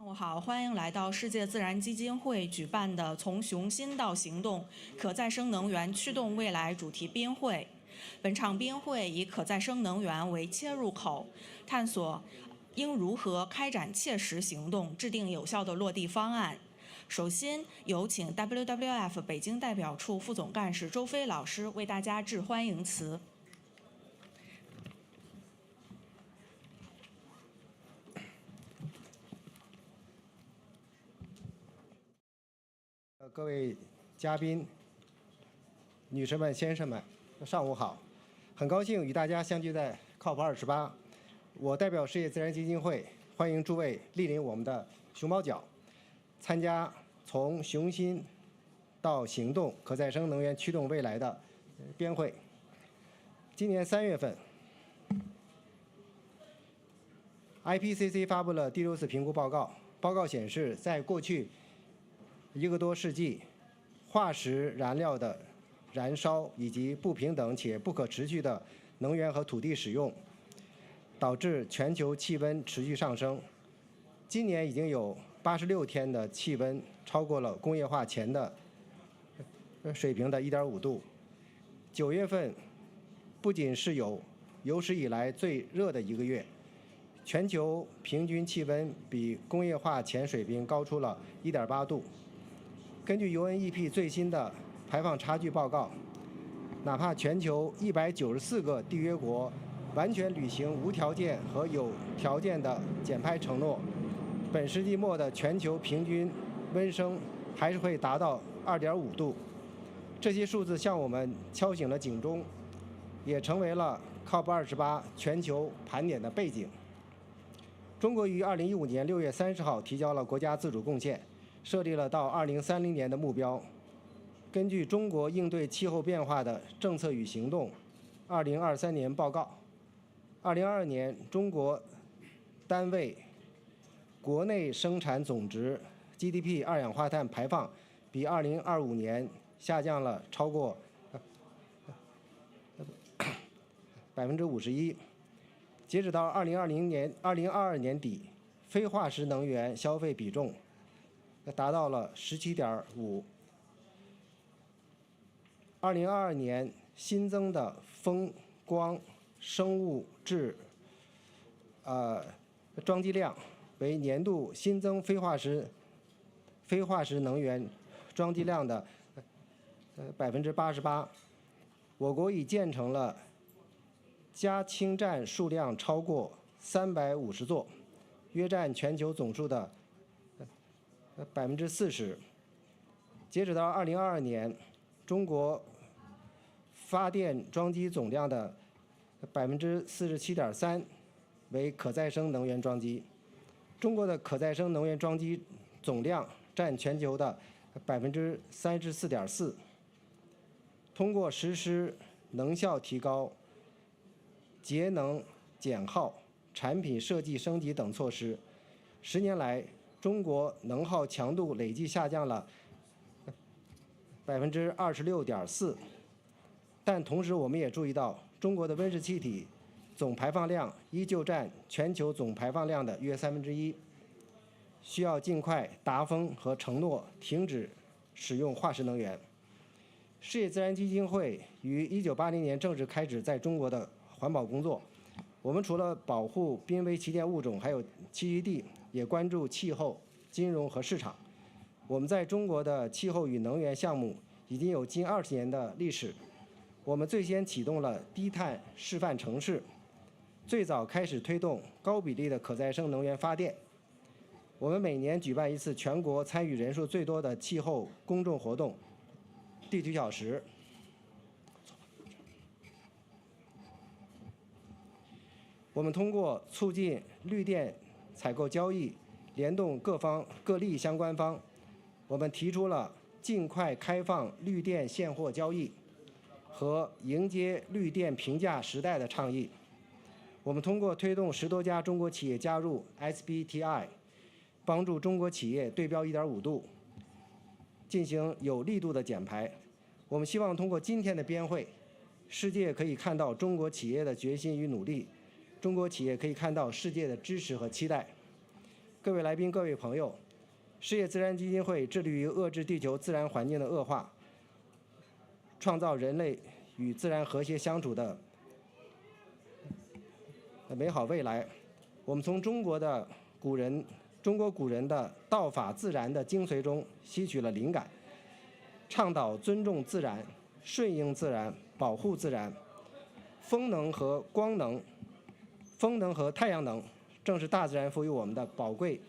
午好，欢迎来到世界自然基金会举办的“从雄心到行动：可再生能源驱动未来”主题宾会。本场宾会以可再生能源为切入口，探索应如何开展切实行动，制定有效的落地方案。首先，有请 WWF 北京代表处副总干事周飞老师为大家致欢迎词。各位嘉宾、女士们、先生们，上午好！很高兴与大家相聚在 COP28。我代表世界自然基金会，欢迎诸位莅临我们的熊猫角，参加从雄心到行动、可再生能源驱动未来的宾会。今年3月份 ，IPCC 发布了第6次评估报告。报告显示，在过去1个多世纪，化石燃料的燃烧以及不平等且不可持续的能源和土地使用，导致全球气温持续上升。今年已经有86天的气温超过了工业化前的水平的1.5度。9月份不仅是有史以来最热的1个月，全球平均气温比工业化前水平高出了1.8度。根据 UNEP 最新的排放差距报告，哪怕全球194个缔约国完全履行无条件和有条件的减排承诺，本世纪末的全球平均温升还是会达到2.5度。这些数字向我们敲醒了警钟，也成为了 COP28 全球盘点的背景。中国于2015年6月30号提交了国家自主贡献，设立了到2030年的目标。根据中国应对气候变化的政策与行动2023年报告，2022年中国单位国内生产总值 GDP 二氧化碳排放比2025年下降了超过51%。截止到2022年底，非化石能源消费比重达到了17.5%。2022年新增的风光生物质装机量为年度新增非化石能源装机量的88%。我国已建成了加氢站数量超过350座，约占全球总数的40%。截止到2022年，中国发电装机总量的47.3%为可再生能源装机。中国的可再生能源装机总量占全球的34.4%。通过实施能效提高、节能减耗、产品设计升级等措施，10年来，中国能耗强度累计下降了26.4%。但同时，我们也注意到，中国的温室气体总排放量依旧占全球总排放量的约1/3，需要尽快达峰和承诺停止使用化石能源。世界自然基金会于1980年正式开始在中国的环保工作。我们除了保护濒危旗舰物种还有栖息地，也关注气候、金融和市场。我们在中国的气候与能源项目已经有近20年的历史。我们最先启动了低碳示范城市，最早开始推动高比例的可再生能源发电。我们每年举办一次全国参与人数最多的气候公众活动——地球小时。我们通过促进绿电采购交易，联动各利益相关方，我们提出了尽快开放绿电现货交易和迎接绿电平价时代的倡议。我们通过推动10多家中国企业加入 SBTI， 帮助中国企业对标1.5度，进行有力度的减排。我们希望通过今天的宾会，世界可以看到中国企业的决心与努力，中国企业可以看到世界的支持和期待。各位来宾、各位朋友，世界自然基金会致力于遏制地球自然环境的恶化，创造人类与自然和谐相处的美好未来。我们从中国古人的道法自然的精髓中吸取了灵感，倡导尊重自然、顺应自然、保护自然。风能和光能、风能和太阳能，正是大自然赋予我们的宝贵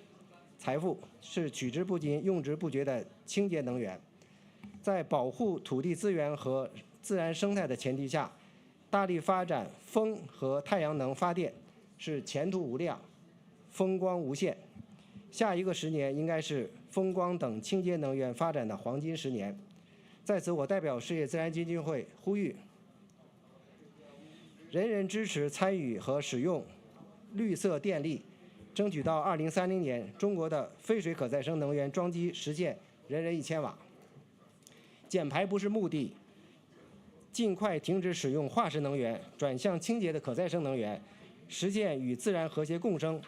财富，是取之不尽、用之不竭的清洁能源。在保护土地资源和自然生态的前提下，大力发展风和太阳能发电是前途无量、风光无限。下一个10年应该是风光等清洁能源发展的黄金10年。在此，我代表世界自然基金会呼吁，人人支持参与和使用绿色电力，争取到2030年，中国的非水可再生能源装机实现人人1000瓦。减排不是目的，尽快停止使用化石能源，转向清洁的可再生能源，实现与自然和谐共生，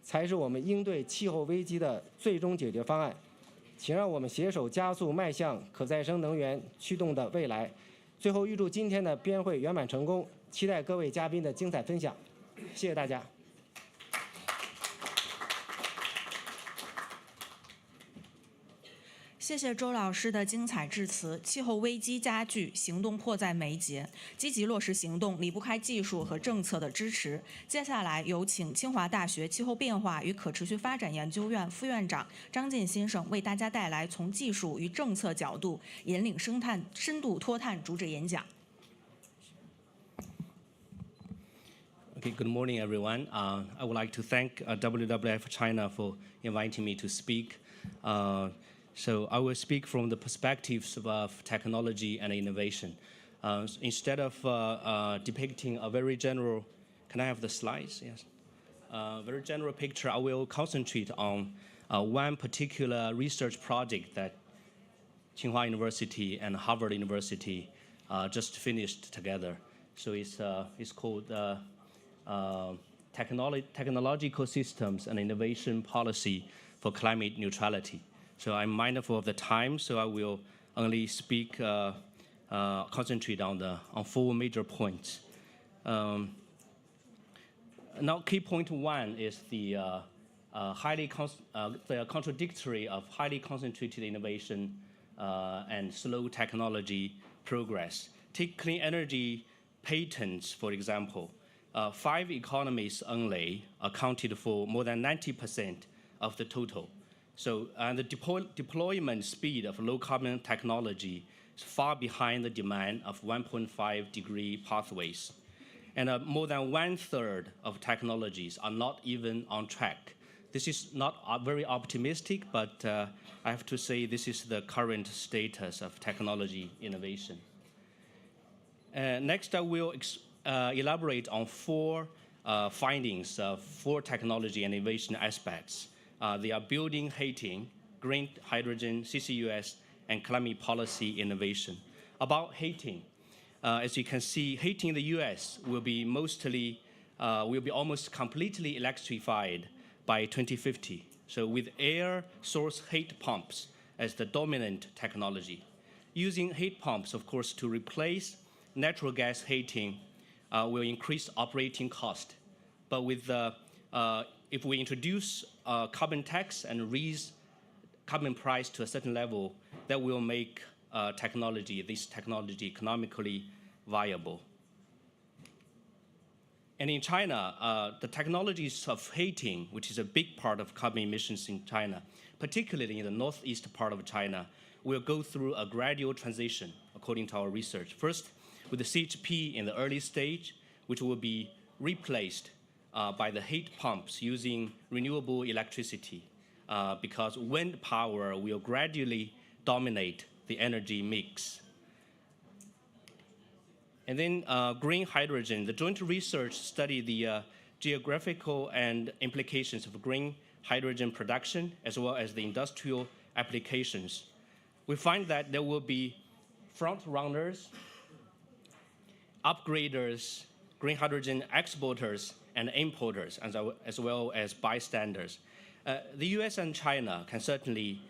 才是我们应对气候危机的最终解决方案。请让我们携手加速迈向可再生能源驱动的未来。最后，预祝今天的编会圆满成功，期待各位嘉宾的精彩分享。谢谢大家。谢谢周老师的精彩致辞。气候危机加剧，行动迫在眉睫，积极落实行动离不开技术和政策的支持。接下来有请清华大学气候变化与可持续发展研究院副院长张晋先生为大家带来从技术与政策角度引领深度脱碳主旨演讲。Okay, good morning, everyone. I would like to thank WWF China for inviting me to speak. So I will speak from the perspectives of technology and innovation. Instead of depicting a very general, can I have the slides? Yes. Very general picture, I will concentrate on one particular research project that Tsinghua University and Harvard University just finished together. So it's called Technological Systems and Innovation Policy for Climate Neutrality. So I'm mindful of the time, so I will only speak, concentrate on 4 major points. Now, key point 1 is the contradictory of highly concentrated innovation and slow technology progress. Take clean energy patents, for example. 5 economies only accounted for more than 90% of the total. So the deployment speed of low-carbon technology is far behind the demand of 1.5-degree pathways. And more than 1/3 of technologies are not even on track. This is not very optimistic, but I have to say this is the current status of technology innovation. Next, I will elaborate on 4 findings of 4 technology and innovation aspects. They are building heating, green hydrogen, CCUS, and climate policy innovation. About heating, as you can see, heating in the US will be almost completely electrified by 2050. So with air source heat pumps as the dominant technology. Using heat pumps, of course, to replace natural gas heating will increase operating cost. But with if we introduce carbon tax and raise carbon price to a certain level, that will make this technology economically viable. And in China, the technologies of heating, which is a big part of carbon emissions in China, particularly in the northeast part of China, will go through a gradual transition, according to our research. First, with the CHP in the early stage, which will be replaced by the heat pumps using renewable electricity, because wind power will gradually dominate the energy mix. And then green hydrogen. The joint research studied the geographical and implications of green hydrogen production, as well as the industrial applications. We find that there will be front runners, upgraders, green hydrogen exporters, and importers, as well as bystanders. The US and China can certainly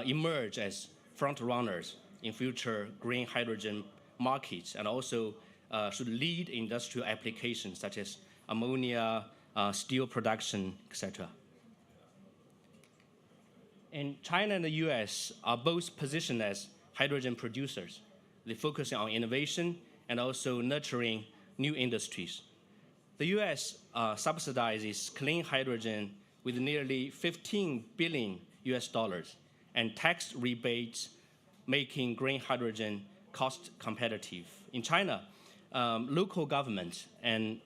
emerge as front runners in future green hydrogen markets, and also should lead industrial applications such as ammonia, steel production, etc. And China and the US are both positioned as hydrogen producers. They focus on innovation and also nurturing new industries. The US subsidizes clean hydrogen with nearly $15 billion and tax rebates, making green hydrogen cost competitive. In China, local governments and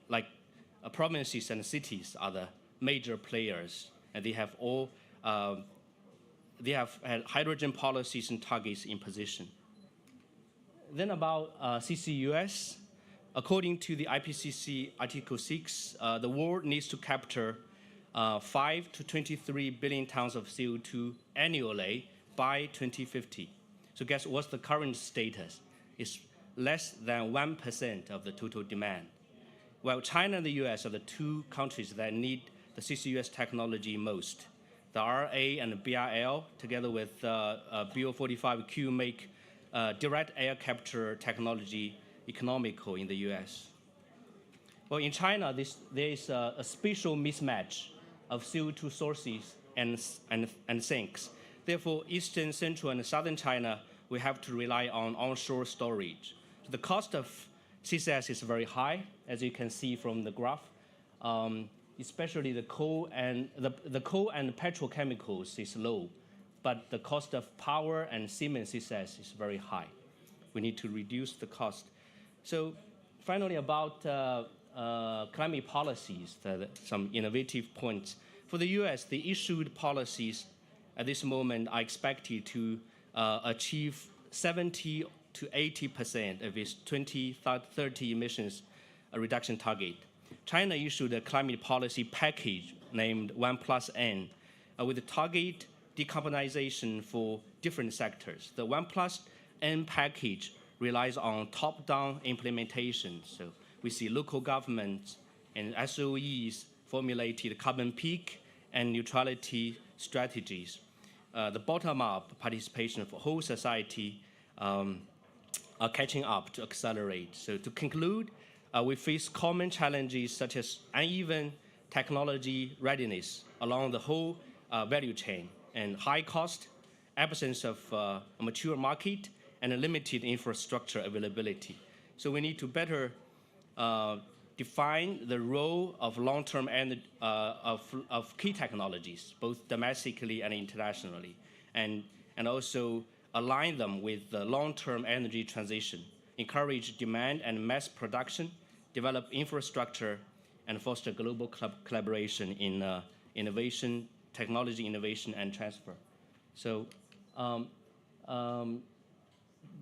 provinces and cities are the major players, and they have had hydrogen policies and targets in position. Then about CCUS, according to the IPCC Article 6, the world needs to capture 5 to 23 billion tons of CO2 annually by 2050. So guess what's the current status? It's less than 1% of the total demand. While China and the US are the two countries that need the CCUS technology most. The RA and the BRL, together with BO45Q, make direct air capture technology economical in the US. Well, in China, there is a spatial mismatch of CO2 sources and sinks. Therefore, eastern, central, and southern China, we have to rely on onshore storage. So the cost of CCS is very high, as you can see from the graph. Especially the coal and petrochemicals is low, but the cost of power and cement CCS is very high. We need to reduce the cost. So finally, about climate policies, some innovative points. For the US, the issued policies at this moment are expected to achieve 70 to 80% of its 2030 emissions reduction target. China issued a climate policy package named 1+N with a target decarbonization for different sectors. The 1+N package relies on top-down implementation. So we see local governments and SOEs formulated carbon peak and neutrality strategies. The bottom-up participation of the whole society are catching up to accelerate. So to conclude, we face common challenges such as uneven technology readiness along the whole value chain and high cost, absence of a mature market, and a limited infrastructure availability. So we need to better define the role of long-term of key technologies, both domestically and internationally, and also align them with the long-term energy transition, encourage demand and mass production, develop infrastructure, and foster global collaboration in innovation, technology innovation, and transfer. So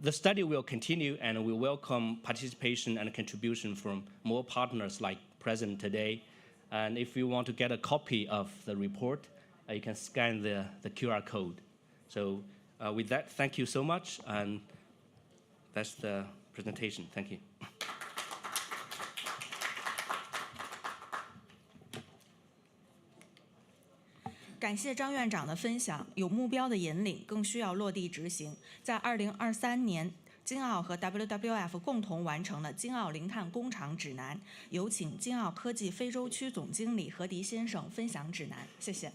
the study will continue, and we welcome participation and contribution from more partners like present today. And if you want to get a copy of the report, you can scan the QR code. So with that, thank you so much, and that's the presentation. Thank you. 感谢张院长的分享。有目标的引领，更需要落地执行。在2023年，金澳和 WWF 共同完成了金澳零碳工厂指南。有请金澳科技非洲区总经理何迪先生分享指南。谢谢。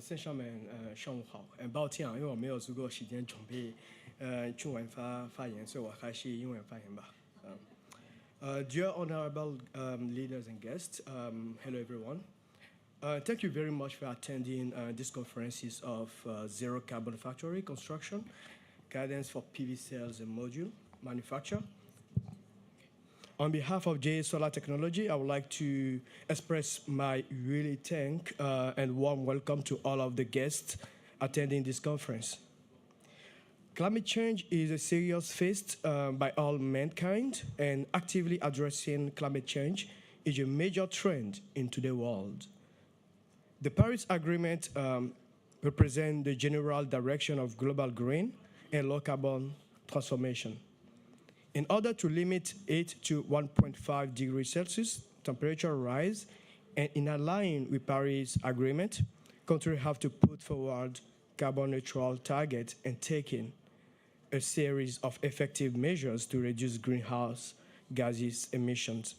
线上面上午好，很抱歉啊，因为我没有足够时间准备中文发言，所以我还是英文发言吧。Dear honorable leaders and guests, hello everyone. Thank you very much for attending this conferences of Zero Carbon Factory Construction, Guidance for PV Cells and Module Manufacture. On behalf of JA Solar Technology, I would like to express my really thank and warm welcome to all of the guests attending this conference. Climate change is a serious faced by all mankind, and actively addressing climate change is a major trend in today's world. The Paris Agreement represents the general direction of global green and low carbon transformation. In order to limit it to 1.5 degrees Celsius temperature rise, and in line with Paris Agreement, countries have to put forward carbon neutral targets and taking a series of effective measures to reduce greenhouse gases emissions.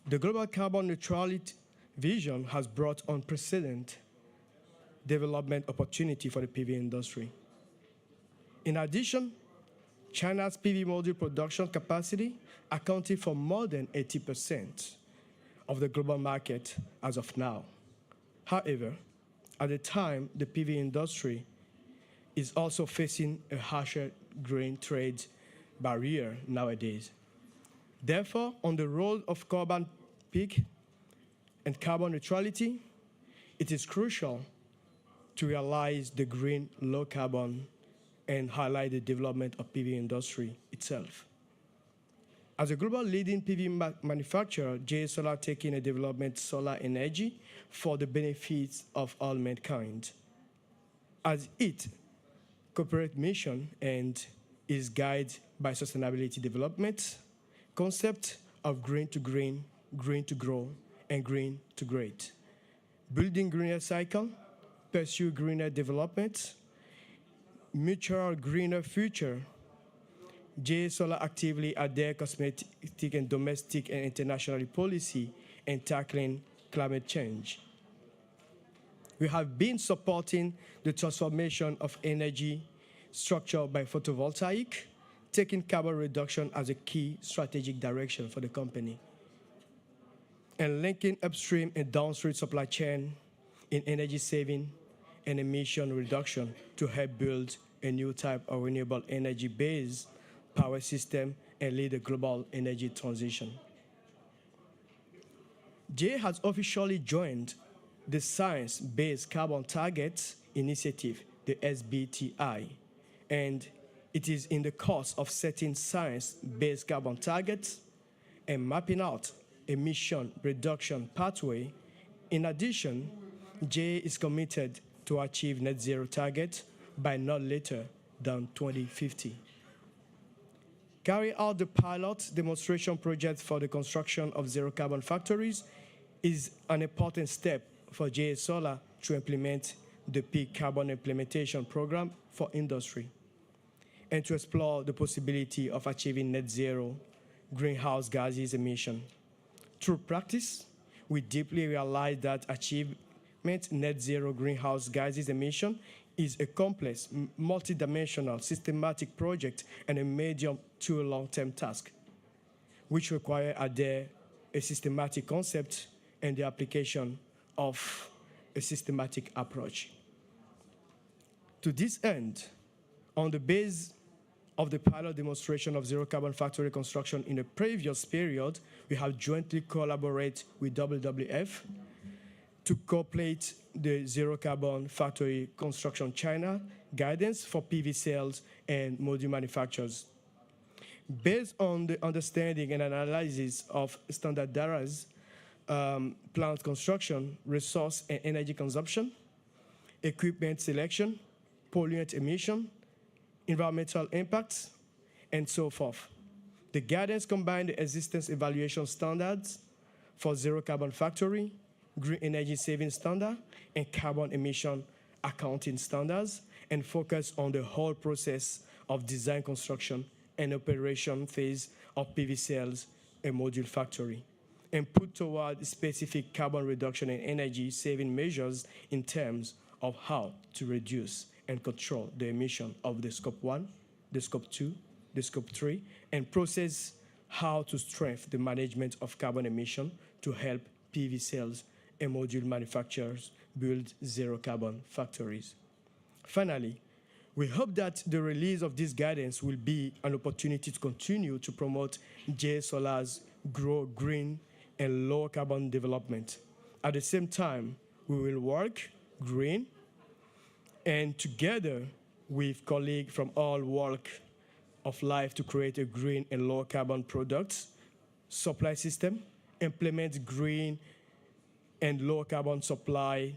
The global carbon neutrality vision has brought unprecedented development opportunity for the PV industry. In addition, China's PV module production capacity accounted for more than 80% of the global market as of now. However, at the time, the PV industry is also facing a harsher grain trade barrier nowadays. Therefore, on the road of carbon peak and carbon neutrality, it is crucial to realize the green low carbon and highlight the development of PV industry itself. As a global leading PV manufacturer, JA Solar taking a development solar energy for the benefits of all mankind. As its corporate mission and is guided by sustainability development, concept of green to green, green to grow, and green to great. Building greener cycle, pursue greener development, mutual greener future. JA Solar actively adhere cosmetic and domestic and international policy and tackling climate change. We have been supporting the transformation of energy structure by photovoltaic, taking carbon reduction as a key strategic direction for the company, and linking upstream and downstream supply chain in energy saving and emission reduction to help build a new type of renewable energy-based power system and lead a global energy transition. JA has officially joined the Science Based Carbon Targets Initiative, the SBTi, and it is in the course of setting science-based carbon targets and mapping out emission reduction pathway. In addition, JA is committed to achieve net zero target by not later than 2050. Carry out the pilot demonstration project for the construction of zero carbon factories is an important step for JA Solar to implement the peak carbon implementation program for industry and to explore the possibility of achieving net zero greenhouse gases emission. Through practice, we deeply realize that achievement net zero greenhouse gases emission is a complex, multidimensional, systematic project and a medium to a long-term task, which require a systematic concept and the application of a systematic approach. To this end, on the base of the pilot demonstration of zero carbon factory construction in a previous period, we have jointly collaborated with WWF to complete the zero carbon factory construction China guidance for PV cells and module manufacturers. Based on the understanding and analysis of standardized plant construction, resource and energy consumption, equipment selection, pollutant emission, environmental impacts, and so forth. The guidance combined the existence evaluation standards for zero carbon factory, green energy saving standard, and carbon emission accounting standards, and focus on the whole process of design, construction, and operation phase of PV cells and module factory, and put toward specific carbon reduction and energy saving measures in terms of how to reduce and control the emission of the scope 1, the scope 2, the scope 3, and process how to strengthen the management of carbon emission to help PV cells and module manufacturers build zero carbon factories. Finally, we hope that the release of this guidance will be an opportunity to continue to promote JA Solar's grow green and low carbon development. At the same time, we will work green and together with colleagues from all walks of life to create a green and low carbon products supply system, implement green and low carbon supply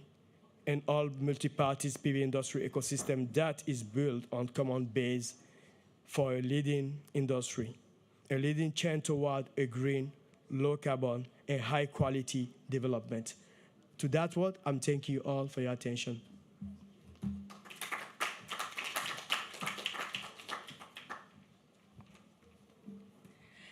and all multi-parties PV industry ecosystem that is built on common base for a leading industry. a leading chain toward a green, low carbon, and high quality development. To that word, I'm thanking you all for your attention.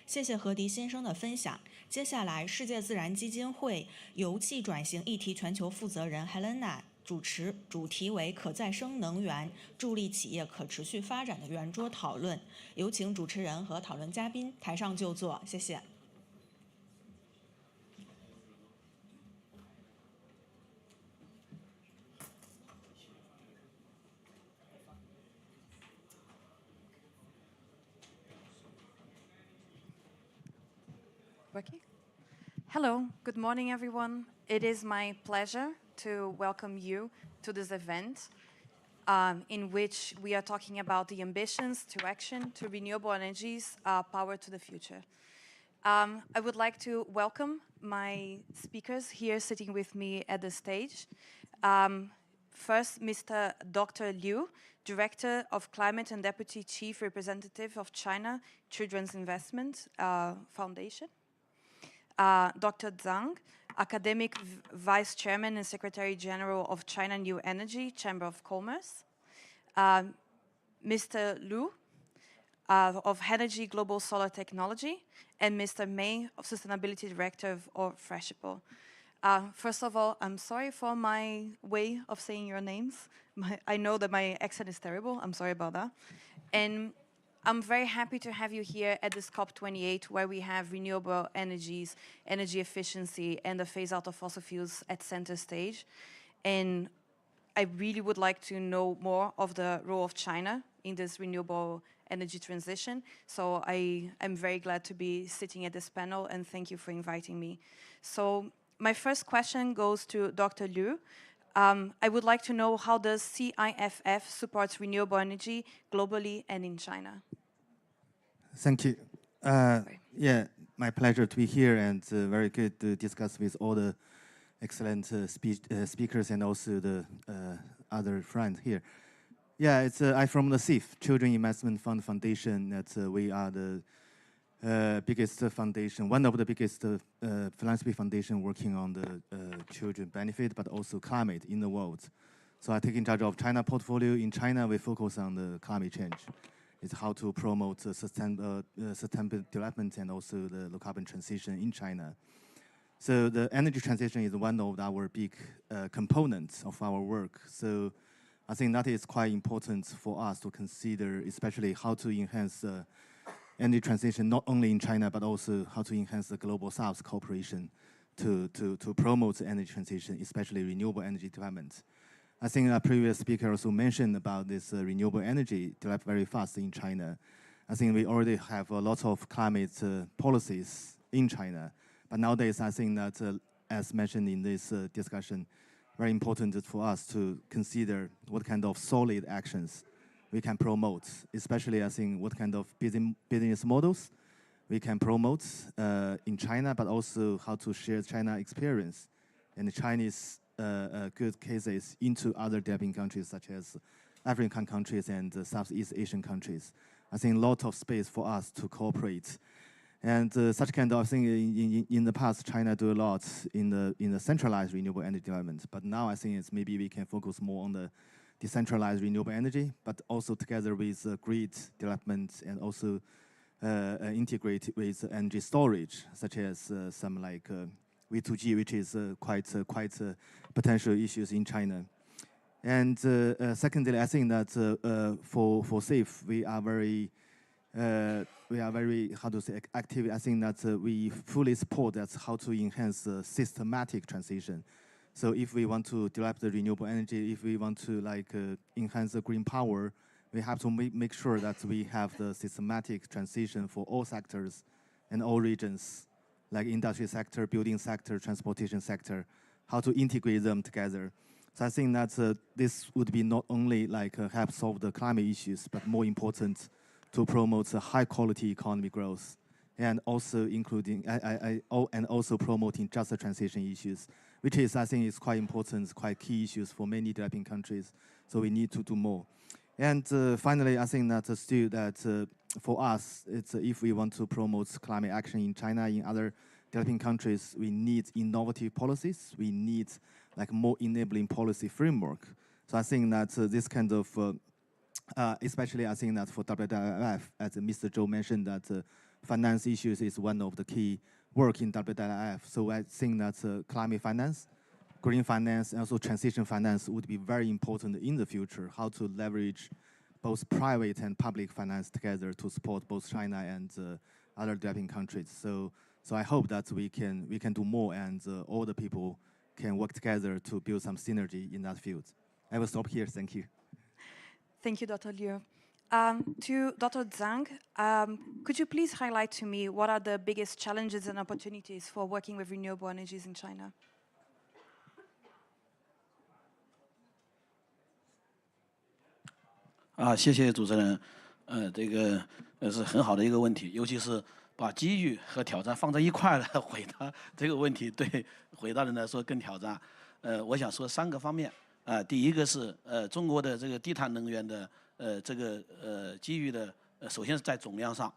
谢谢何迪先生的分享。接下来，世界自然基金会油气转型议题全球负责人 Helena 主持，主题为可再生能源助力企业可持续发展的圆桌讨论。有请主持人和讨论嘉宾台上就座，谢谢。Working? Hello, good morning, everyone. It is my pleasure to welcome you to this event in which we are talking about the ambitions to action to renewable energies, power to the future. I would like to welcome my speakers here sitting with me at the stage. First, Mr. Dr. Liu, Director of Climate and Deputy Chief Representative of China Children's Investment Foundation. Dr. Zhang, Academic Vice Chairman and Secretary General of China New Energy Chamber of Commerce. Mr. Lu, of Energy Global Solar Technology, and Mr. Mei, of Sustainability Director of Freshippo. First of all, I'm sorry for my way of saying your names. I know that my accent is terrible. I'm sorry about that. And I'm very happy to have you here at this COP28, where we have renewable energies, energy efficiency, and the phase out of fossil fuels at center stage. And I really would like to know more of the role of China in this renewable energy transition. So I am very glad to be sitting at this panel, and thank you for inviting me. So my first question goes to Dr. Liu. I would like to know how does CIFF supports renewable energy globally and in China? Thank you. Yeah, my pleasure to be here, and very good to discuss with all the excellent speakers and also the other friends here. Yeah, it's I'm from the CIF, Children Investment Fund Foundation. That we are the biggest foundation, one of the biggest philanthropy foundation working on the children benefit, but also climate in the world. So I take in charge of China portfolio. In China, we focus on the climate change. It's how to promote sustainable development and also the low carbon transition in China. So the energy transition is one of our big components of our work. So I think that is quite important for us to consider, especially how to enhance energy transition, not only in China, but also how to enhance the global South cooperation to promote the energy transition, especially renewable energy development. I think a previous speaker also mentioned about this renewable energy developed very fast in China. I think we already have a lot of climate policies in China. But nowadays, I think that, as mentioned in this discussion, very important for us to consider what kind of solid actions we can promote, especially I think what kind of business models we can promote in China, but also how to share China experience and the Chinese good cases into other developing countries such as African countries and Southeast Asian countries. I think a lot of space for us to cooperate. And such kind of thing in the past, China do a lot in the centralized renewable energy development. But now I think it's maybe we can focus more on the decentralized renewable energy, but also together with grid development and also integrate with energy storage, such as some like V2G, which is quite potential issues in China. And secondly, I think that for CIF, we are very how to say active. I think that we fully support that's how to enhance systematic transition. So if we want to develop the renewable energy, if we want to like enhance the green power, we have to make sure that we have the systematic transition for all sectors and all regions, like industry sector, building sector, transportation sector, how to integrate them together. So I think that this would be not only like help solve the climate issues, but more important to promote the high quality economic growth, and also including and also promoting just the transition issues, which is I think is quite important, quite key issues for many developing countries. So we need to do more. And finally, I think that still that for us, it's if we want to promote climate action in China, in other developing countries, we need innovative policies. We need like more enabling policy framework. So I think that this kind of, especially I think that for WWF, as Mr. Zhou mentioned, that finance issues is one of the key work in WWF. So I think that climate finance, green finance, and also transition finance would be very important in the future, how to leverage both private and public finance together to support both China and other developing countries. So I hope that we can do more, and all the people can work together to build some synergy in that field. I will stop here. Thank you. Thank you, Dr. Liu. To Dr. Zhang, could you please highlight to me what are the biggest challenges and opportunities for working with renewable energies in China?谢谢主持人，这个是很好的一个问题，尤其是把机遇和挑战放在一块儿来回答这个问题，对回答人来说更挑战。我想说3个方面。第一个是中国的这个低碳能源的这个机遇的，首先是在总量上。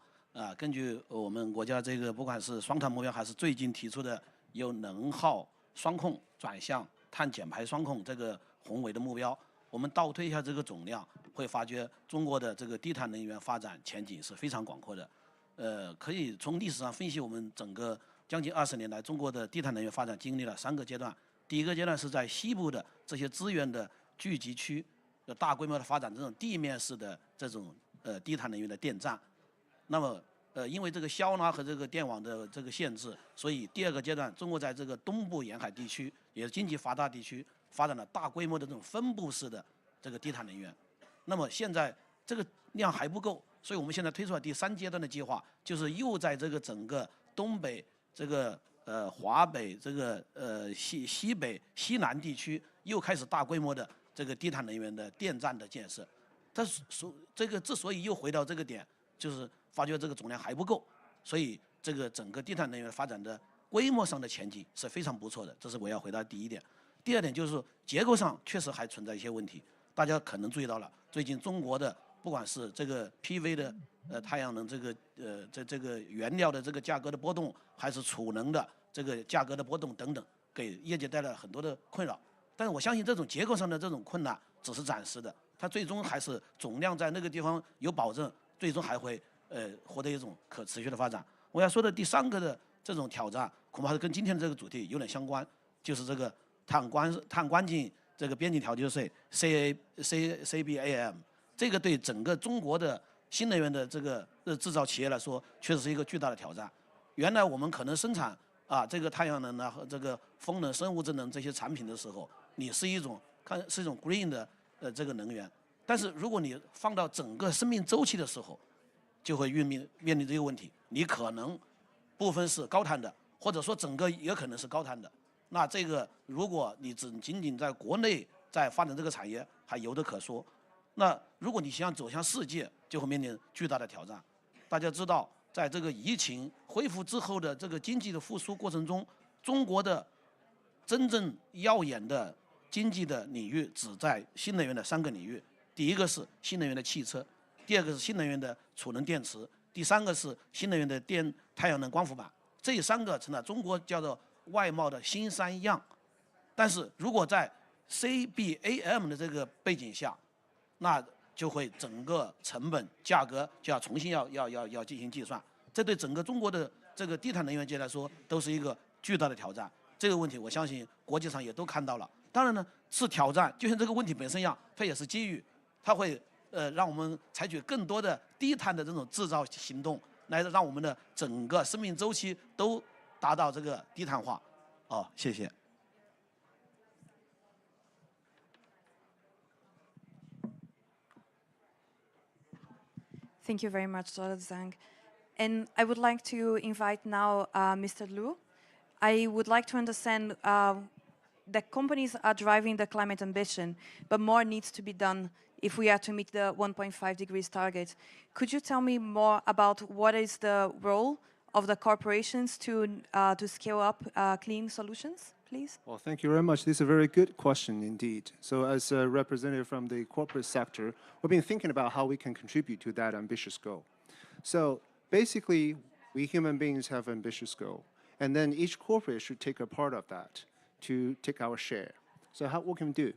根据我们国家这个不管是双碳目标，还是最近提出的由能耗双控转向碳减排双控这个宏伟的目标，我们倒推一下这个总量，会发觉中国的这个低碳能源发展前景是非常广阔的。可以从历史上分析，我们整个将近20年来，中国的低碳能源发展经历了3个阶段。第一个阶段是在西部的这些资源的聚集区，大规模的发展这种地面式的这种低碳能源的电站。那么因为这个消纳和这个电网的这个限制，所以第2个阶段，中国在这个东部沿海地区，也是经济发达地区，发展了大规模的这种分布式的这个低碳能源。那么现在这个量还不够，所以我们现在推出了第3阶段的计划，就是又在这个整个东北这个华北这个西北西南地区又开始大规模的这个低碳能源的电站的建设。但是这个之所以又回到这个点，就是发觉这个总量还不够，所以这个整个低碳能源发展的规模上的前景是非常不错的。这是我要回答第一点。第2点就是说结构上确实还存在一些问题，大家可能注意到了，最近中国的不管是这个 PV 的太阳能这个原料的这个价格的波动，还是储能的这个价格的波动等等，给业界带来了很多的困扰。但是我相信这种结构上的这种困难只是暂时的，它最终还是总量在那个地方有保证，最终还会获得一种可持续的发展。我要说的第3个的这种挑战，恐怕是跟今天的这个主题有点相关，就是这个碳关进这个边境调节税 CBAM， 这个对整个中国的新能源的这个制造企业来说，确实是一个巨大的挑战。原来我们可能生产这个太阳能和这个风能、生物质能这些产品的时候，你是一种 green 的这个能源，但是如果你放到整个生命周期的时候，就会面临这个问题，你可能部分是高碳的，或者说整个也可能是高碳的。那这个如果你仅仅在国内在发展这个产业，还有的可说。那如果你想走向世界，就会面临巨大的挑战。大家知道，在这个疫情恢复之后的这个经济的复苏过程中，中国的真正耀眼的经济的领域只在新能源的3个领域。第一个是新能源的汽车，第2个是新能源的储能电池，第3个是新能源的太阳能光伏板。这3个成了中国叫做外贸的新3样。但是如果在 CBAM 的这个背景下，那就会整个成本价格就要重新要进行计算，这对整个中国的这个低碳能源界来说都是一个巨大的挑战。这个问题我相信国际上也都看到了。当然呢，是挑战，就像这个问题本身一样，它也是机遇，它会让我们采取更多的低碳的这种制造行动，来让我们的整个生命周期都达到这个低碳化。谢谢。Thank you very much, Dr. Zhang. And I would like to invite now Mr. Liu. I would like to understand that companies are driving the climate ambition, but more needs to be done if we are to meet the 1.5 degrees target. Could you tell me more about what is the role of the corporations to scale up clean solutions? please. Well, thank you very much. This is a very good question indeed. So as a representative from the corporate sector, we've been thinking about how we can contribute to that ambitious goal. So basically, we human beings have ambitious goal, and then each corporate should take a part of that to take our share. So what can we do?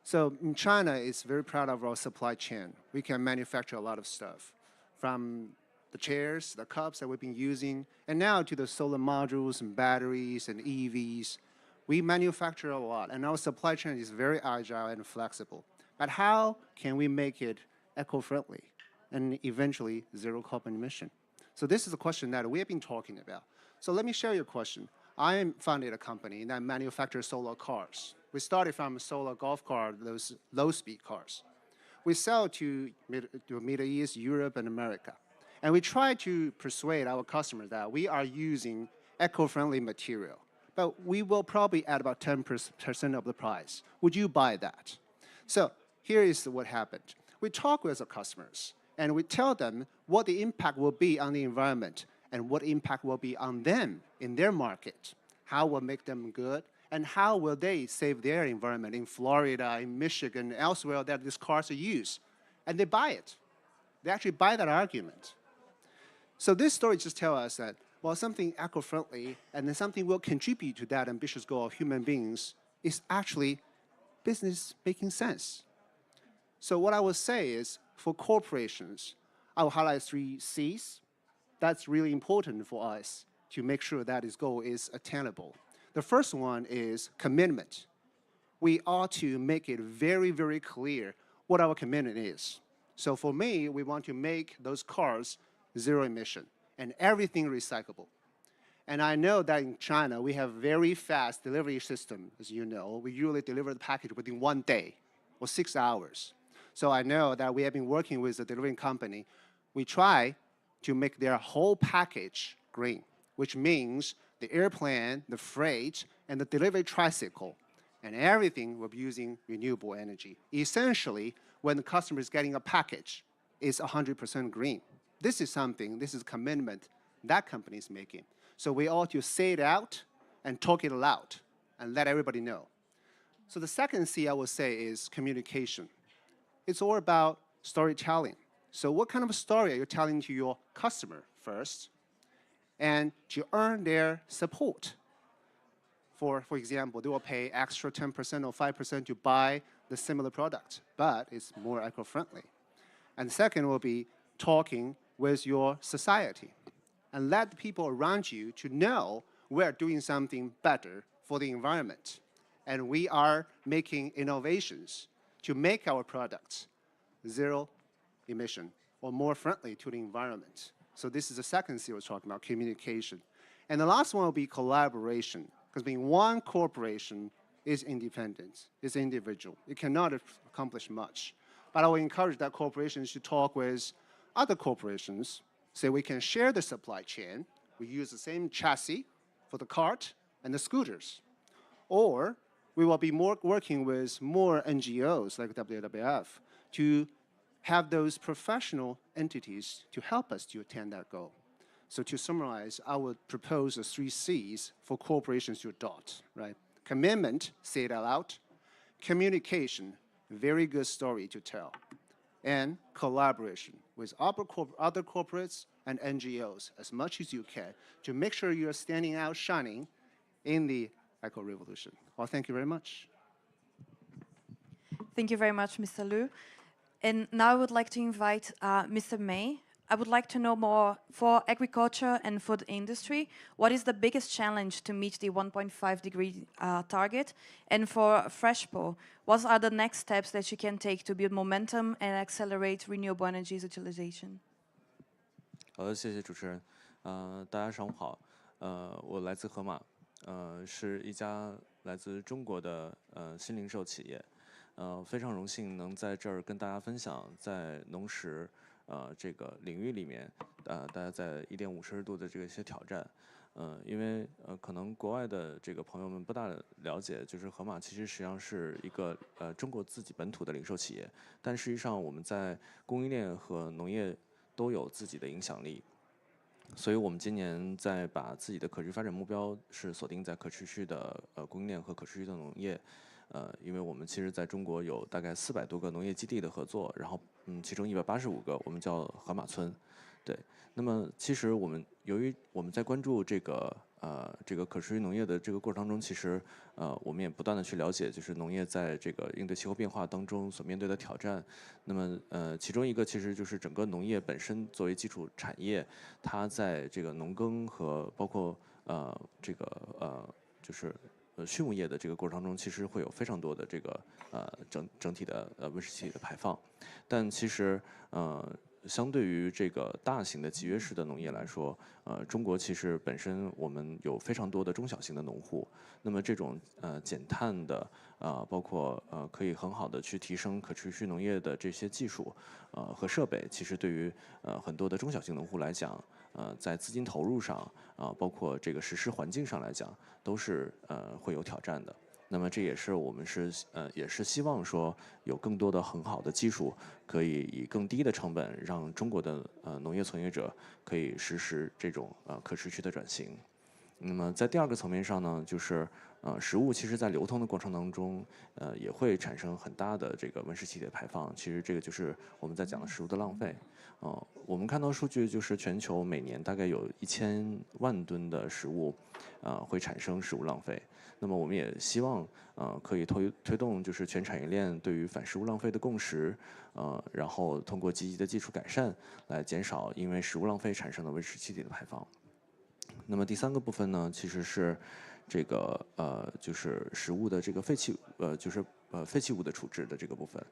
So in China, it's very proud of our supply chain. We can manufacture a lot of stuff, from the chairs, the cups that we've been using, and now to the solar modules and batteries and EVs. We manufacture a lot, and our supply chain is very agile and flexible. But how can we make it eco-friendly and eventually zero carbon emission? So this is a question that we have been talking about. So let me share your question. I founded a company that manufactures solar cars. We started from solar golf cars, those low-speed cars. We sell to Middle East, Europe, and America. And we try to persuade our customers that we are using eco-friendly material, but we will probably add about 10% of the price. Would you buy that? So here is what happened. We talk with our customers, and we tell them what the impact will be on the environment and what impact will be on them in their market. How will make them good, and how will they save their environment in Florida, in Michigan, elsewhere that these cars are used. And they buy it. They actually buy that argument. So this story just tells us that, well, something eco-friendly and then something will contribute to that ambitious goal of human beings is actually business making sense. So what I would say is, for corporations, I will highlight 3 C's. That's really important for us to make sure that this goal is attainable. The first one is commitment. We ought to make it very, very clear what our commitment is. So for me, we want to make those cars zero emission and everything recyclable. And I know that in China, we have very fast delivery system, as you know. We usually deliver the package within 1 day or 6 hours. So I know that we have been working with the delivering company. We try to make their whole package green, which means the airplane, the freight, and the delivery tricycle, and everything will be using renewable energy. Essentially, when the customer is getting a package, it's 100% green. This is a commitment that company is making. So we ought to say it out and talk it loud and let everybody know. So the second C I would say is communication. It's all about storytelling. So what kind of a story are you telling to your customer first? And to earn their support. For example, they will pay extra 10% or 5% to buy the similar product, but it's more eco-friendly. And second will be talking with your society and let the people around you to know we're doing something better for the environment. And we are making innovations to make our products zero emission or more friendly to the environment. So this is the second C we're talking about, communication. And the last one will be collaboration, because being one corporation is independent, is individual. It cannot accomplish much. But I will encourage that corporations to talk with other corporations, say we can share the supply chain. We use the same chassis for the cart and the scooters. Or we will be working with more NGOs like WWF to have those professional entities to help us to attain that goal. So to summarize, I would propose the 3 C's for corporations to adopt, right? Commitment, say it out loud. Communication, very good story to tell. And collaboration with other corporates and NGOs as much as you can to make sure you're standing out shining in the eco-revolution. Well, thank you very much. Thank you very much, Mr. Liu. And now I would like to invite Mr. May. I would like to know more for agriculture and food industry. What is the biggest challenge to meet the 1.5-degree target? And for Freshippo, what are the next steps that you can take to build momentum and accelerate renewable energy utilization? 好的，谢谢主持人。大家上午好。我来自盒马，是一家来自中国的新零售企业。非常荣幸能在这儿跟大家分享，在农食这个领域里面，大家在1.5摄氏度的这个一些挑战。因为可能国外的这个朋友们不大了解，就是盒马其实实际上是一个中国自己本土的零售企业，但实际上我们在供应链和农业都有自己的影响力。所以我们今年在把自己的可持续发展目标是锁定在可持续的供应链和可持续的农业。因为我们其实在中国有大概400多个农业基地的合作，然后其中185个我们叫河马村，对。那么其实由于我们在关注这个可持续农业的这个过程当中，其实我们也不断的去了解，就是农业在这个应对气候变化当中所面对的挑战。那么其中一个其实就是整个农业本身作为基础产业，它在这个农耕和包括就是畜牧业的这个过程当中，其实会有非常多的这个整体的温室气体的排放，但其实相对于这个大型的集约式的农业来说，中国其实本身我们有非常多的中小型的农户，那么这种减碳的包括可以很好的去提升可持续农业的这些技术和设备，其实对于很多的中小型农户来讲，在资金投入上包括这个实施环境上来讲，都是会有挑战的。那么这也是我们也是希望说有更多的很好的技术，可以以更低的成本让中国的农业从业者可以实施这种可持续的转型。那么在第二个层面上呢，就是食物其实在流通的过程当中，也会产生很大的这个温室气体的排放。其实这个就是我们在讲的食物的浪费。我们看到数据就是全球每年大概有1000万吨的食物会产生食物浪费。那么我们也希望可以推动就是全产业链对于反食物浪费的共识，然后通过积极的技术改善来减少因为食物浪费产生的温室气体的排放。那么第3个部分呢，其实是这个就是食物的这个废弃物的处置的这个部分。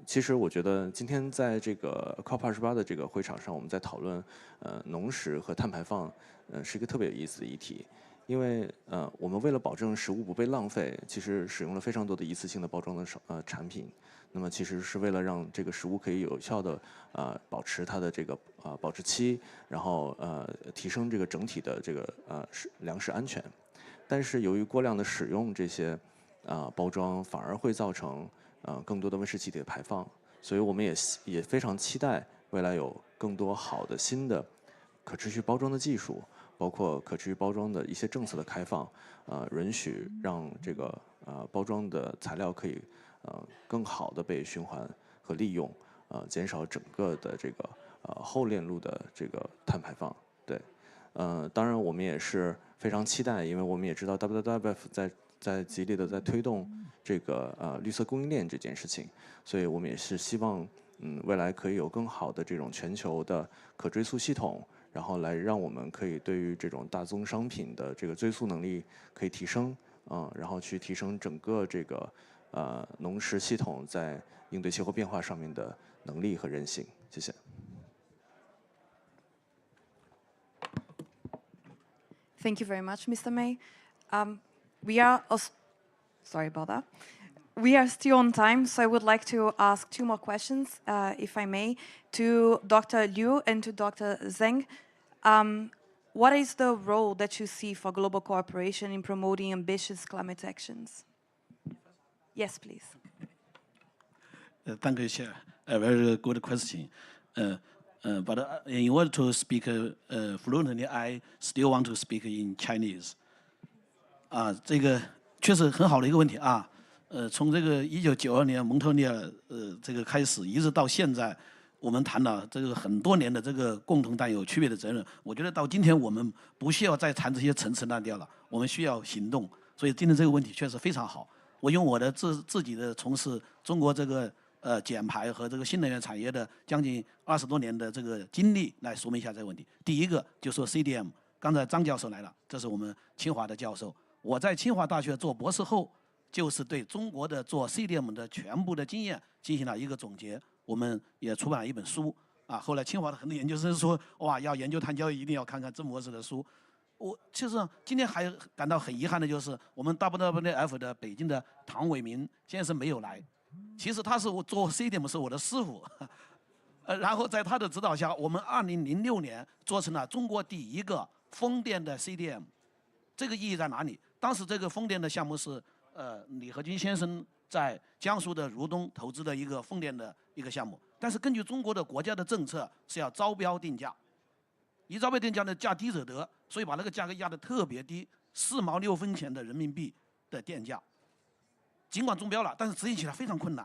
其实我觉得今天在这个 COP28的这个会场上，我们在讨论农食和碳排放，是一个特别有意思的议题。因为我们为了保证食物不被浪费，其实使用了非常多的一次性的包装的产品。那么其实是为了让这个食物可以有效的保持它的这个保质期，然后提升这个整体的这个粮食安全。但是由于过量的使用这些包装，反而会造成更多的温室气体的排放。所以我们也非常期待未来有更多好的新的可持续包装的技术，包括可持续包装的一些政策的开放，允许让这个包装的材料可以更好的被循环和利用，减少整个的这个后链路的这个碳排放。对，当然我们也是非常期待，因为我们也知道 WWF 在极力的在推动这个绿色供应链这件事情，所以我们也是希望未来可以有更好的这种全球的可追溯系统，然后来让我们可以对于这种大宗商品的这个追溯能力可以提升，然后去提升整个这个农食系统在应对气候变化上面的能力和韧性。谢谢。Thank you very much, Mr. May. We are also, sorry about that. We are still on time, so I would like to ask 2 more questions, if I may, to Dr. Liu and to Dr. Zheng. What is the role that you see for global cooperation in promoting ambitious climate actions? Yes, please. Thank you, Chair. A very good question. But in order to speak fluently, I still want to speak in Chinese. 这个确实很好的一个问题啊。从这个1992年蒙特利尔这个开始，一直到现在，我们谈了这个很多年的这个共同担有区别的责任。我觉得到今天我们不需要再谈这些陈词滥调了，我们需要行动。所以今天这个问题确实非常好。我用我的自己的从事中国这个减排和这个新能源产业的将近20多年的这个经历来说明一下这个问题。第一个就说 CDM， 刚才张教授来了，这是我们清华的教授。我在清华大学做博士后，就是对中国的做 CDM 的全部的经验进行了一个总结。我们也出版了一本书啊。后来清华的很多研究生说，哇，要研究碳交易一定要看看郑博士的书。我其实今天还感到很遗憾的就是，我们 WWF 的北京的唐伟民先生没有来。其实他是我做 CDM 是我的师傅，然后在他的指导下，我们2006年做成了中国第一个风电的 CDM。这个意义在哪里？当时这个风电的项目是李和军先生在江苏的如东投资的一个风电的一个项目，但是根据中国的国家的政策是要招标定价，以招标电价呢价低者得，所以把那个价格压得特别低，4毛6分钱的人民币的电价。尽管中标了，但是执行起来非常困难。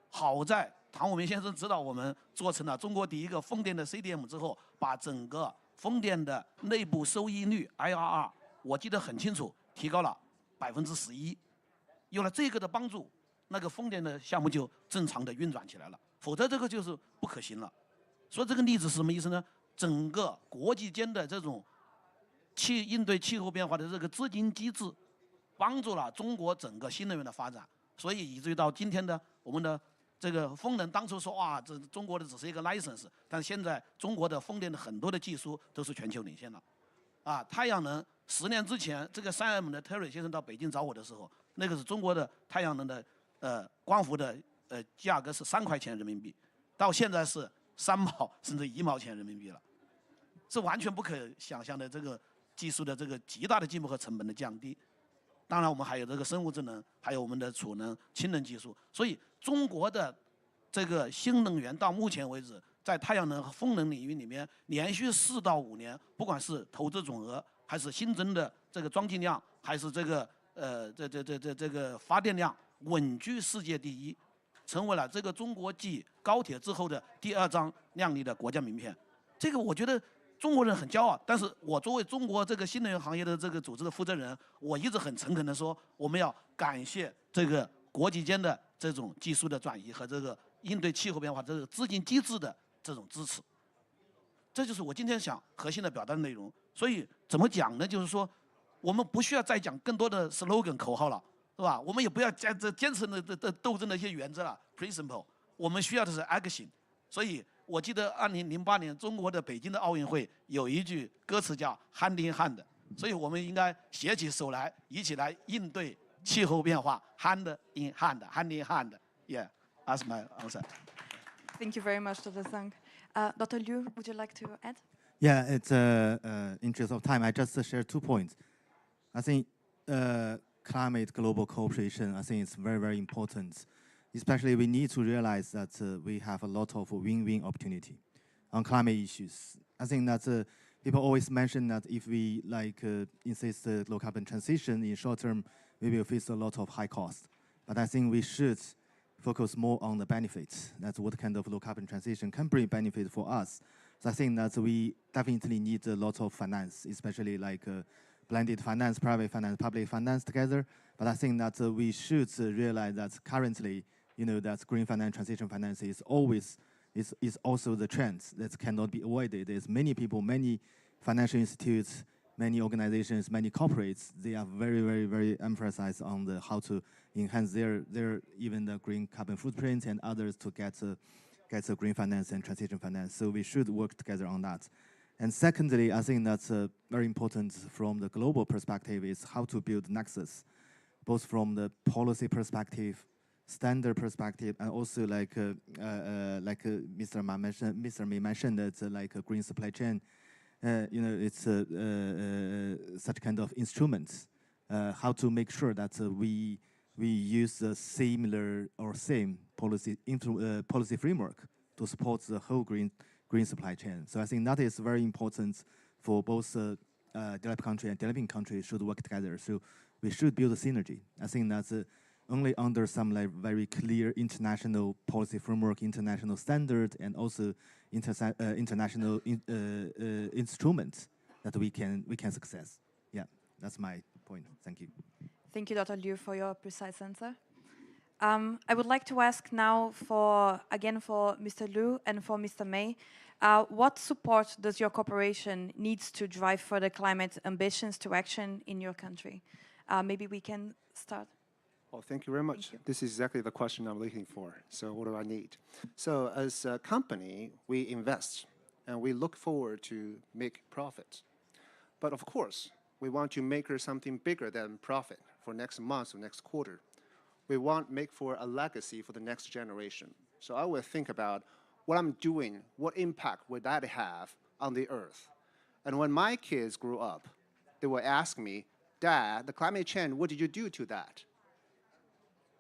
好在唐武明先生指导我们做成了中国第一个风电的 CDM 之后，把整个风电的内部收益率 IRR， 我记得很清楚，提高了11%。有了这个的帮助，那个风电的项目就正常的运转起来了，否则这个就是不可行了。所以这个例子是什么意思呢？整个国际间的这种应对气候变化的这个资金机制，帮助了中国整个新能源的发展，所以以至于到今天的我们的这个风能，当初说哇，这中国的只是一个 license， 但现在中国的风电的很多的技术都是全球领先了。啊，太阳能10年之前，这个3M 的 Terry 先生到北京找我的时候，那个是中国的太阳能的光伏的价格是3块钱人民币，到现在是3毛甚至1毛钱人民币了，是完全不可想象的这个技术的这个极大的进步和成本的降低。当然，我们还有这个生物智能，还有我们的储能、氢能技术。所以，中国的这个新能源到目前为止，在太阳能和风能领域里面，连续4到5年，不管是投资总额，还是新增的这个装机量，还是这个这个发电量，稳居世界第一，成为了这个中国继高铁之后的第2张亮丽的国家名片。这个我觉得中国人很骄傲，但是我作为中国这个新能源行业的这个组织的负责人，我一直很诚恳地说，我们要感谢这个国际间的这种技术的转移和这个应对气候变化这个资金机制的这种支持。这就是我今天想核心的表达的内容。所以怎么讲呢？就是说，我们不需要再讲更多的 slogan 口号了，是吧？我们也不要坚持的斗争的一些原则了 principle， 我们需要的是 action。所以我记得2008年中国的北京的奥运会有一句歌词叫 hand in hand， 所以我们应该携起手来，一起来应对气候变化 hand in hand hand in hand。 Yeah, that's my answer. Thank you very much, Dr. Zhang. Dr. Liu, would you like to add? Yeah, it's interest of time. I just share 2 points. I think climate global cooperation, I think it's very, very important. Especially we need to realize that we have a lot of win-win opportunity on climate issues. I think that people always mention that if we insist low carbon transition in short term, we will face a lot of high cost. But I think we should focus more on the benefits. That's what kind of low carbon transition can bring benefit for us. So I think that we definitely need a lot of finance, especially blended finance, private finance, public finance together. But I think that we should realize that currently, that green finance, transition finance is also the trend that cannot be avoided. There's many people, many financial institutes, many organizations, many corporates, they are very, very, very emphasized on how to enhance their even the green carbon footprint and others to get a green finance and transition finance. So we should work together on that. And secondly, I think that's very important from the global perspective is how to build nexus, both from the policy perspective, standard perspective, and also Mr. May mentioned, it's like a green supply chain. It's such kind of instruments. How to make sure that we use the similar or same policy framework to support the whole green supply chain. So I think that is very important for both developed country and developing countries should work together. So we should build a synergy. I think that's only under some very clear international policy framework, international standard, and also international instruments that we can success. Yeah, that's my point. Thank you. Thank you, Dr. Liu, for your precise answer. I would like to ask now for Mr. Liu and for Mr. May, what support does your corporation needs to drive further climate ambitions to action in your country? Maybe we can start. Well, thank you very much. This is exactly the question I'm looking for. So what do I need? So as a company, we invest and we look forward to make profit. But of course, we want to make something bigger than profit for next month or next quarter. We want to make for a legacy for the next generation. So I will think about what I'm doing, what impact would that have on the earth? And when my kids grow up, they will ask me, Dad, the climate change, what did you do to that?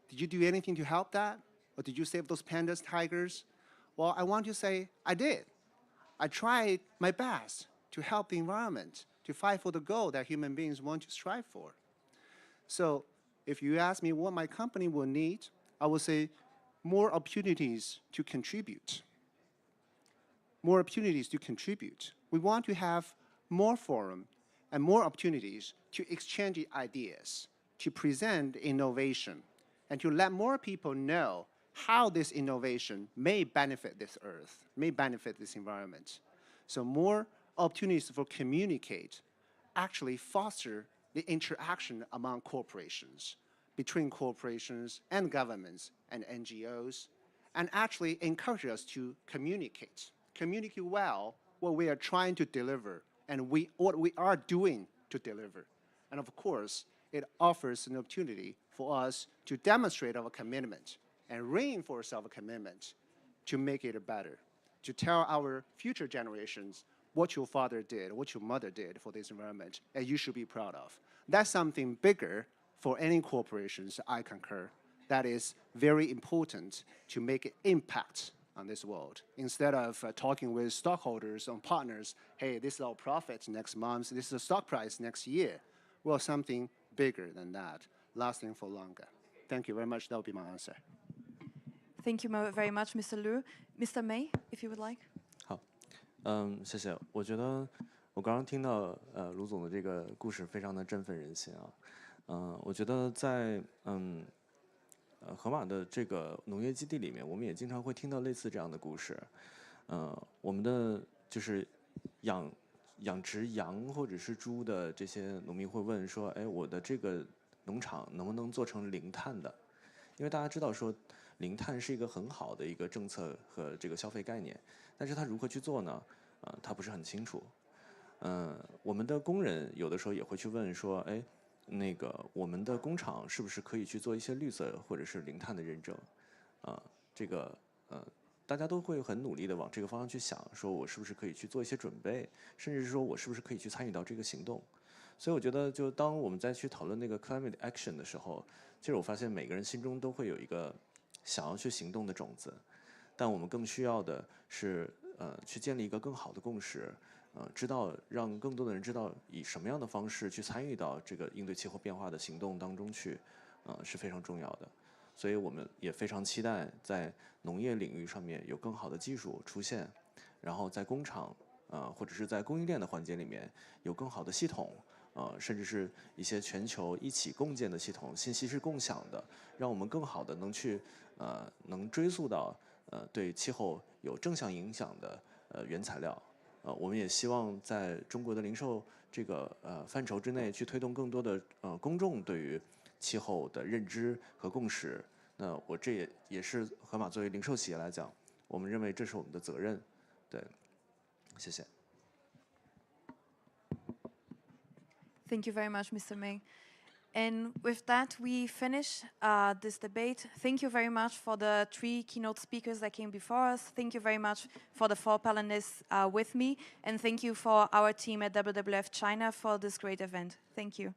Did you do anything to help that? Or did you save those pandas, tigers? Well, I want to say, I did. I tried my best to help the environment, to fight for the goal that human beings want to strive for. So if you ask me what my company will need, I would say more opportunities to contribute. More opportunities to contribute. We want to have more forum and more opportunities to exchange ideas, to present innovation, and to let more people know how this innovation may benefit this earth, may benefit this environment. So more opportunities for communicate actually foster the interaction among corporations, between corporations and governments and NGOs, and actually encourage us to communicate well what we are trying to deliver and what we are doing to deliver. And of course, it offers an opportunity for us to demonstrate our commitment and reinforce our commitment to make it better, to tell our future generations what your father did, what your mother did for this environment, and you should be proud of. That's something bigger for any corporations, I concur. That is very important to make an impact on this world. Instead of talking with stockholders and partners, hey, this is our profit next month, this is the stock price next year. Well, something bigger than that, lasting for longer. Thank you very much. That would be my answer. Thank you very much, Mr. Liu. Mr. May, if you would like. 好，谢谢。我觉得我刚刚听到卢总的这个故事非常的振奋人心啊。我觉得在河马的这个农业基地里面，我们也经常会听到类似这样的故事。我们的就是养殖羊或者是猪的这些农民会问说，哎，我的这个农场能不能做成零碳的？因为大家知道说零碳是一个很好的一个政策和这个消费概念，但是它如何去做呢？它不是很清楚。我们的工人有的时候也会去问说，哎，那个我们的工厂是不是可以去做一些绿色或者是零碳的认证？大家都会很努力的往这个方向去想，说我是不是可以去做一些准备，甚至是说我是不是可以去参与到这个行动。所以我觉得，就当我们再去讨论那个 climate action 的时候，其实我发现每个人心中都会有一个想要去行动的种子，但我们更需要的是去建立一个更好的共识，知道让更多的人知道以什么样的方式去参与到这个应对气候变化的行动当中去，是非常重要的。所以我们也非常期待在农业领域上面有更好的技术出现，然后在工厂或者是在供应链的环节里面有更好的系统，甚至是一些全球一起共建的系统，信息是共享的，让我们更好的能追溯到对气候有正向影响的原材料。我们也希望在中国的零售这个范畴之内去推动更多的公众对于气候的认知和共识。那我这也是河马作为零售企业来讲，我们认为这是我们的责任。对，谢谢。Thank you very much, Mr. May. And with that, we finish this debate. Thank you very much for the 3 keynote speakers that came before us. Thank you very much for the 4 panelists with me. And thank you for our team at WWF China for this great event. Thank you.